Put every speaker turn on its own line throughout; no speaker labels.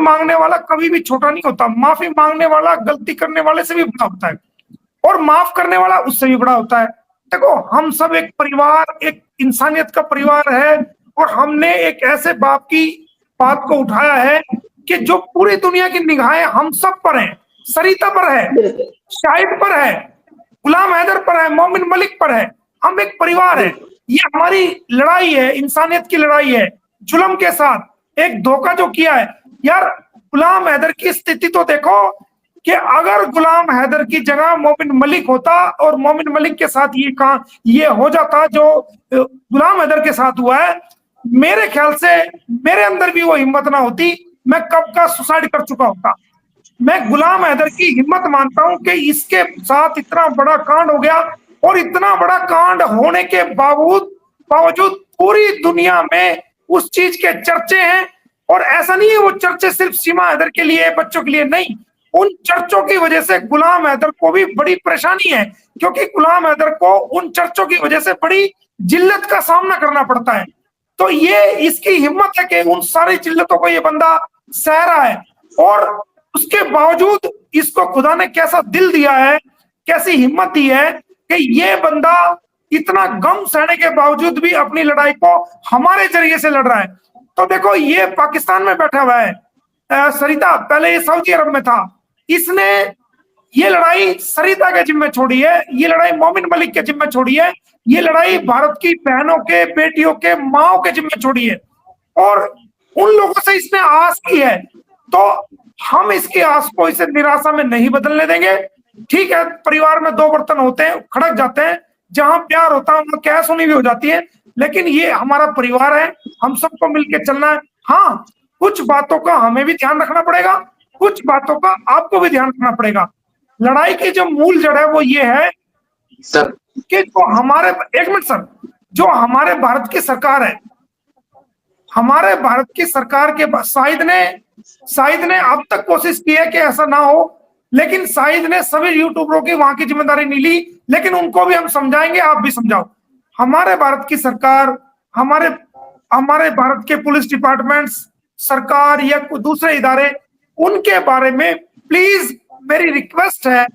मांगने वाला कभी भी छोटा नहीं होता, माफी मांगने वाला गलती करने वाले से भी बड़ा होता है, और माफ करने वाला उससे भी बड़ा होता है। देखो, हम सब एक परिवार, एक इंसानियत का परिवार है, और हमने एक ऐसे बाप की बात को उठाया है कि जो पूरी दुनिया की निगाहें हम सब पर है, सरिता पर है, शाहिद पर है, गुलाम हैदर पर है, मोमिन मलिक पर है। हम एक परिवार है, ये हमारी लड़ाई है, इंसानियत की लड़ाई है जुल्म के साथ। एक धोखा जो किया है यार, गुलाम हैदर की स्थिति तो देखो, कि अगर गुलाम हैदर की जगह मोमिन मलिक होता और मोमिन मलिक के साथ ये हो जाता जो गुलाम हैदर के साथ हुआ है, मेरे ख्याल से मेरे अंदर भी वो हिम्मत ना होती, मैं कब का सुसाइड कर चुका होता। मैं गुलाम हैदर की हिम्मत मानता हूं कि इसके साथ इतना बड़ा कांड हो गया, और इतना बड़ा कांड होने के बावजूद पूरी दुनिया में उस चीज के चर्चे हैं। और ऐसा नहीं है वो चर्चे सिर्फ सीमा हैदर के लिए, बच्चों के लिए नहीं, उन चर्चों की वजह से गुलाम हैदर को भी बड़ी परेशानी है, क्योंकि गुलाम हैदर को उन चर्चों की वजह से बड़ी जिल्लत का सामना करना पड़ता है। तो ये इसकी हिम्मत है कि उन सारी जिल्लतों को ये बंदा सह रहा है, और उसके बावजूद इसको खुदा ने कैसा दिल दिया है, कैसी हिम्मत दी है कि ये बंदा इतना गम सहने के बावजूद भी अपनी लड़ाई को हमारे जरिए से लड़ रहा है। तो देखो, ये पाकिस्तान में बैठा हुआ है सरिता, पहले ये सऊदी अरब में था, इसने ये लड़ाई सरिता के जिम्मे छोड़ी है, ये लड़ाई मोमिन मलिक के जिम्मे छोड़ी है, ये लड़ाई भारत की बहनों के, बेटियों के, माओ के जिम्मे छोड़ी है, और उन लोगों से इसने आस की है। तो हम इसकी आस को इसे निराशा में नहीं बदलने देंगे। ठीक है, परिवार में दो बर्तन होते हैं, खड़क जाते हैं, जहां प्यार होता है वहां क्या सुनी भी हो जाती है, लेकिन ये हमारा परिवार है, हम सबको मिलकर चलना है। हाँ, कुछ बातों का हमें भी ध्यान रखना पड़ेगा, कुछ बातों का आपको भी ध्यान रखना पड़ेगा। लड़ाई की जो मूल जड़ है वो ये है
सर
कि जो हमारे, एक मिनट सर, जो हमारे भारत की सरकार है, हमारे भारत की सरकार के शाहिद ने अब तक कोशिश की है कि ऐसा ना हो, लेकिन शाहिद ने सभी यूट्यूबरों की वहां की जिम्मेदारी नहीं ली, लेकिन उनको भी हम समझाएंगे, आप भी समझाओ। हमारे भारत की सरकार, हमारे हमारे भारत के पुलिस डिपार्टमेंट्स, सरकार या दूसरे इदारे, उनके बारे में प्लीज मेरी रिक्वेस्ट है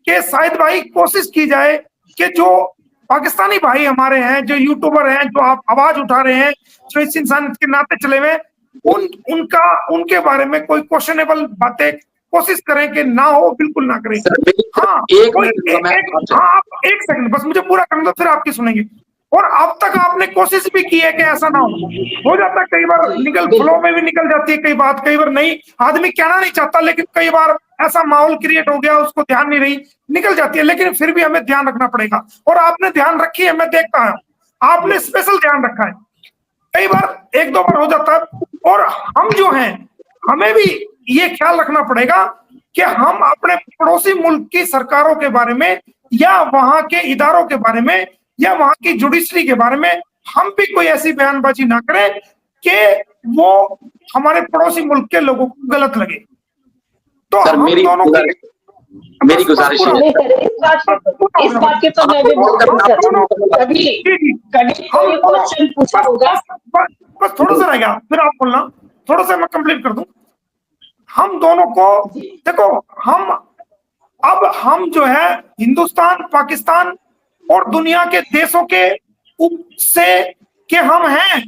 कि शाहिद भाई कोशिश की जाए कि जो पाकिस्तानी भाई हमारे हैं, जो यूट्यूबर हैं, जो आप आवाज उठा रहे हैं, जो इस इंसानियत के नाते चले हुए, उनके बारे में कोई क्वेश्चनेबल बातें कोशिश करें कि ना हो, बिल्कुल ना करें। हाँ, आप एक सेकंड बस मुझे पूरा करने दो, फिर आपकी सुनेंगे। और अब तक आपने कोशिश भी की है कि ऐसा ना हो जाता, कई बार निकल फ्लो में भी निकल जाती है कई बात, कई बार नहीं, आदमी कहना नहीं चाहता, लेकिन कई बार ऐसा माहौल क्रिएट हो गया, उसको ध्यान नहीं रही, निकल जाती है, लेकिन फिर भी हमें ध्यान रखना पड़ेगा। और आपने ध्यान रखी है, मैं देखता हूं, आपने स्पेशल ध्यान रखा है। कई बार एक दो बार हो जाता है, और हम जो हैं, हमें भी ये ख्याल रखना पड़ेगा कि हम अपने पड़ोसी मुल्क की सरकारों के बारे में, या वहां के इदारों के बारे में, या वहां की जुडिशरी के बारे में हम भी कोई ऐसी बयानबाजी ना करें कि वो हमारे पड़ोसी मुल्क के लोगों को गलत लगे। तो
सर,
हम दोनों
मेरी गुजारिश है,
इस बात के तो मैं भी
बस थोड़ा सा रह गया, फिर आप बोलना, थोड़ा सा मैं कंप्लीट कर दूं। हम दोनों को देखो, हम जो है हिंदुस्तान, पाकिस्तान और दुनिया के देशों के से के हम हैं,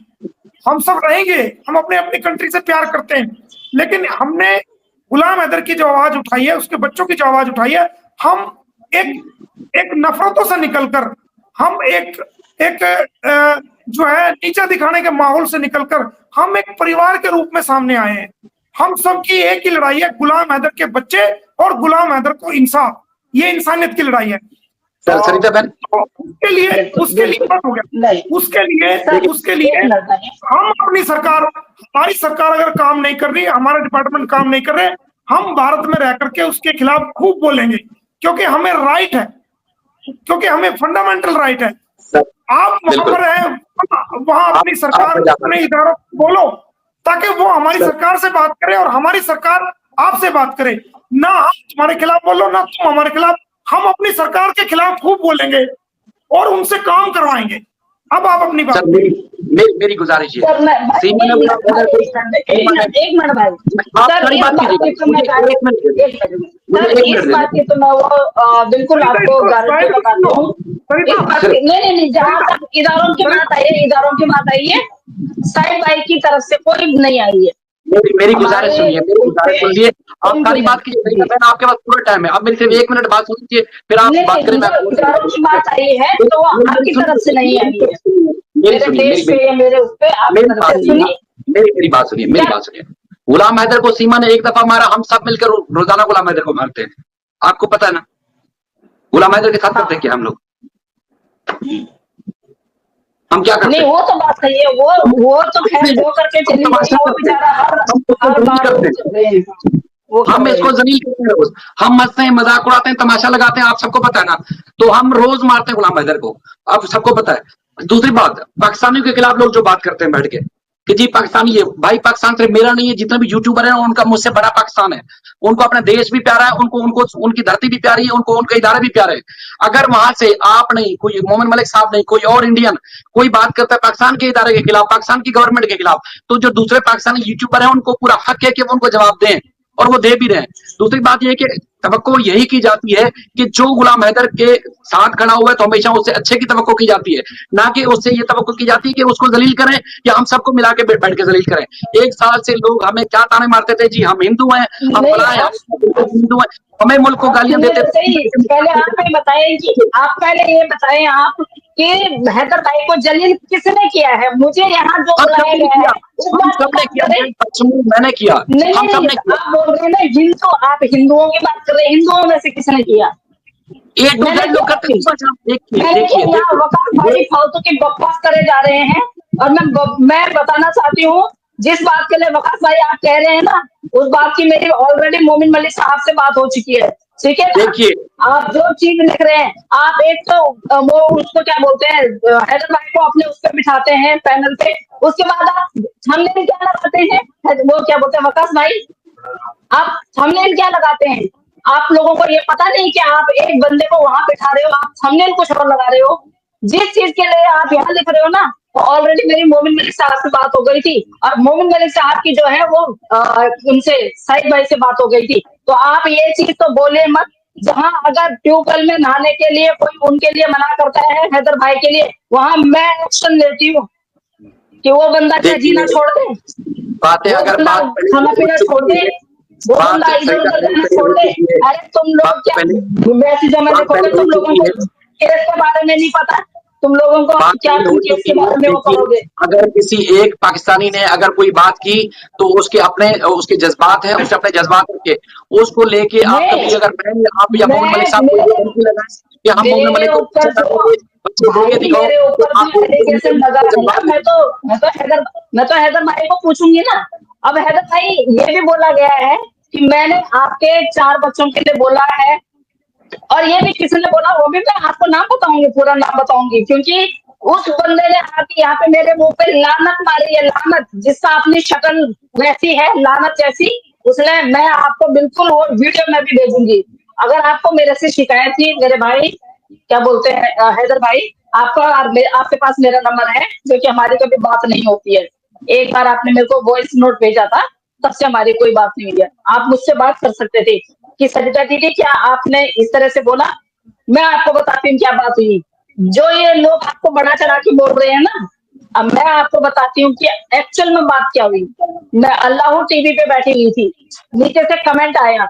हम सब रहेंगे, हम अपने अपनी कंट्री से प्यार करते हैं, लेकिन हमने गुलाम हैदर की जो आवाज उठाई है, उसके बच्चों की जो आवाज उठाई है, हम एक नफरतों से निकलकर, हम एक जो है नीचा दिखाने के माहौल से निकलकर हम एक परिवार के रूप में सामने आए हैं। हम सबकी एक ही लड़ाई है, गुलाम हैदर के बच्चे और गुलाम हैदर को इंसाफ, ये इंसानियत की लड़ाई है।
सर सरिता बहन,
उसके लिए बात हो गया, उसके लिए हम अपनी सरकार, हमारी सरकार अगर काम नहीं कर रही, हमारा डिपार्टमेंट काम नहीं कर रहे, हम भारत में रह करके उसके खिलाफ खूब बोलेंगे, क्योंकि हमें राइट है, क्योंकि हमें फंडामेंटल राइट है। आप वहां पर हैं, वहां अपनी सरकार, अपने इदारों को बोलो, ताकि वो हमारी सरकार से बात करे और हमारी सरकार आपसे बात करे। ना हम तुम्हारे खिलाफ बोलो, ना तुम हमारे खिलाफ, हम अपनी सरकार के खिलाफ खूब बोलेंगे और उनसे काम करवाएंगे। अब आप अपनी बात
सर मेरी गुजारिश है
सर मैं
सीमा ने बोला अगर कोई
एक मिनट भाई
आप
सर
सारी
इस
बात
बात
कीजिए
की तो मैं
एक मिनट
सर इस बात की तो मैं वो बिल्कुल आपको गारंटी बताता हूँ इस बात की नहीं जहाँ तक इदारों की बात आई है साहिब भाई की तरफ से कोई नहीं आई है।
मेरी गुजारिश सुनिए, मेरी गुजारिश सुनिए। आप सारी बात कीजिए,
नहीं
आपके पास पूरा टाइम है। अब मेरी सिर्फ 1 मिनट बात सुनिए, फिर आप बात करें।
इदारों की बात आई है तो वो आपकी तरफ से नहीं आई है, मेरे देश पे या मेरे उस पे आप
मेरी बात सुनिए। गुलाम हैदर को सीमा ने एक दफा मारा, हम सब मिलकर रोजाना गुलाम हैदर को मारते हैं, आपको पता है ना। गुलाम हैदर के साथ करते क्या हम लोग, हम क्या करते
नहीं वो तो बात सही है, वो तो खैर वो करके चली गई, वो बेचारा हर बार
हम इसको जलील करते हैं रोज, हम मस्ते हैं, मजाक उड़ाते हैं, तमाशा लगाते हैं, आप सबको पता है ना। तो हम रोज मारते हैं गुलाम हैदर को, आप सबको पता है। दूसरी बात, पाकिस्तानियों के खिलाफ लोग जो बात करते हैं बैठ के कि जी पाकिस्तानी, ये भाई पाकिस्तान सिर्फ मेरा नहीं है, जितने भी यूट्यूबर हैं उनका मुझसे बड़ा पाकिस्तान है। उनको अपना देश भी प्यारा है, उनको उनकी धरती भी प्यारी है, उनको उनके इदारे भी प्यारे हैं। अगर वहां से आप नहीं, कोई मोमिन मलिक साहब नहीं, कोई और इंडियन कोई बात करता है पाकिस्तान के इदारे के खिलाफ, पाकिस्तान की गवर्नमेंट के खिलाफ, तो जो दूसरे पाकिस्तानी यूट्यूबर हैं उनको पूरा हक है कि वो उनको जवाब दें, और वो दे भी रहे हैं। दूसरी बात यह कि तवक्को यही की जाती है कि जो गुलाम हैदर के साथ खड़ा हुआ है तो हमेशा उससे अच्छे की तवक्को की जाती है, ना कि उससे ये तवक्को की जाती है कि उसको जलील करें या हम सबको मिला के बैठ के जलील करें। 1 साल से लोग हमें क्या ताने मारते थे, जी हम हिंदू हैं, हम फलां हैं, हिंदू हैं, हमें मुल्क को गालियां देते थे।
पहले आप पहले ये बताएं आप कि हैदर भाई को जलील किसने किया है, मुझे यहाँ जो बुलाया गया है
मैंने किया, हम सबने किया।
आप बोल रहे हैं ना हिंदू, आप हिंदुओं की बात कर रहे हैं, हिंदुओं में से किसने किया? वकास भाई फालतू की बकवास करे जा रहे हैं, और मैं बताना चाहती हूँ जिस बात के लिए वकास भाई आप कह रहे हैं ना, उस बात की मेरी ऑलरेडी मोमिन मलिक साहब से बात हो चुकी है, ठीक है। देखिए आप जो चीज लिख रहे हैं, आप एक तो वो उसको क्या बोलते हैं, हैदर भाई को अपने उस पर बिठाते हैं पैनल पे, उसके बाद आप थंबनेल क्या लगाते हैं, वो क्या बोलते हैं वकास भाई, आप थंबनेल क्या लगाते हैं? आप लोगों को ये पता नहीं कि आप एक बंदे को वहां बिठा रहे हो, आप थंबनेल कुछ और लगा रहे हो। जिस चीज के लिए आप यहाँ लिख रहे हो ना, तो ऑलरेडी मेरी मोमिन मलिक साहब से बात हो गई थी, और मोमिन मलिक साहब की जो है वो उनसे साहिब भाई से बात हो गई थी। तो आप ये चीज तो बोले मत, जहां अगर ट्यूबवेल में नहाने के लिए कोई उनके लिए मना करता है हैदर भाई के लिए, वहां मैं एक्शन लेती हूँ कि वो बंदा क्या जीना छोड़ दे, खाना पीना छोड़ दे, वो बंदा इधर उधर जाना छोड़ दे। अरे तुम लोग क्या मैसेज में देखोगे, तुम लोगों को केस के बारे में नहीं पता, तुम लोगों को क्या तुम केस के बारे में वो करोगे?
अगर किसी एक पाकिस्तानी ने अगर कोई बात की तो उसके अपने उसके जज्बात हैं, उसके अपने जज्बात रखे, उसको लेके आप कभी अगर आप या मोमिन मलिक साहब कि हम मोमिन मलिक
मैं तो हैदर भाई को पूछूंगी ना। अब हैदर भाई ये भी बोला गया है कि मैंने आपके 4 बच्चों के लिए बोला है, और ये भी किसने बोला वो भी मैं आपको नाम बताऊंगी, पूरा नाम बताऊंगी, क्योंकि उस बंदे ने आके यहाँ पे मेरे मुंह पे लानत मारी है, लानत, जिसका अपनी शक्ल वैसी है लानत जैसी, उसने, मैं आपको बिल्कुल वो वीडियो में भी भेजूंगी। अगर आपको मेरे से शिकायत थी, मेरे भाई क्या बोलते हैं हैदर भाई, आपके पास मेरा नंबर है, जो कि हमारी कभी बात नहीं होती है। एक बार आपने मेरे को वॉइस नोट भेजा था, तब से हमारी कोई बात नहीं हुई है। आप मुझसे बात कर सकते थे कि सरिता दीदी क्या आपने इस तरह से बोला। मैं आपको बताती हूँ क्या बात हुई, जो ये लोग आपको बड़ा चढ़ा के बोल रहे हैं ना, अब मैं आपको बताती हूँ कि एक्चुअल में बात क्या हुई। मैं अल्लाह टीवी पे बैठी हुई थी, नीचे से कमेंट आया